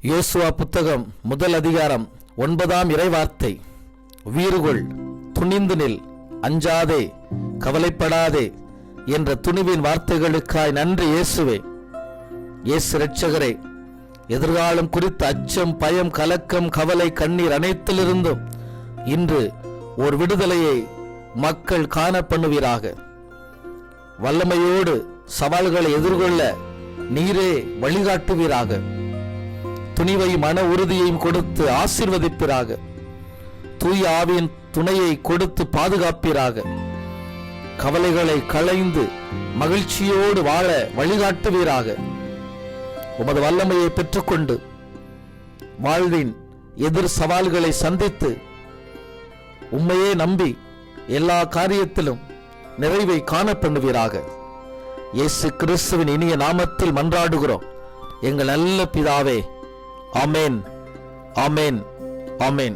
யோசுவா புத்தகம் 1 அதிகாரம் 9 இறைவார்த்தை. வீறுகொள், துணிந்து நில், அஞ்சாதே, கவலைப்படாதே என்ற துணிவின் வார்த்தைகளுக்காய் நன்றி இயேசுவே. இயேசு இரட்சகரே, எதிர்காலம் குறித்த அச்சம், பயம், கலக்கம், கவலை, கண்ணீர் அனைத்திலிருந்தும் இன்று ஒரு விடுதலையை மக்கள் காண பண்ணுவீராக. வல்லமையோடு சவால்களை எதிர்கொள்ள நீரே வழிகாட்டுவீராக. துணிவை மன உறுதியையும் கொடுத்து ஆசீர்வதிப்பீராக. தூய ஆவியின் துணையை கொடுத்து பாதுகாப்பீராக. கவலைகளை களைந்து மகிழ்ச்சியோடு வாழ வழிகாட்டுவீராக. உமது வல்லமையை பெற்றுக்கொண்டு வாழ்வின் எதிர் சவால்களை சந்தித்து உம்மையே நம்பி எல்லா காரியத்திலும் நிறைவை காண பண்ணுவீராக. இயேசு கிறிஸ்துவின் இனிய நாமத்தில் மன்றாடுகிறோம் எங்கள் நல்ல பிதாவே. ஆமென், ஆமென், ஆமென்.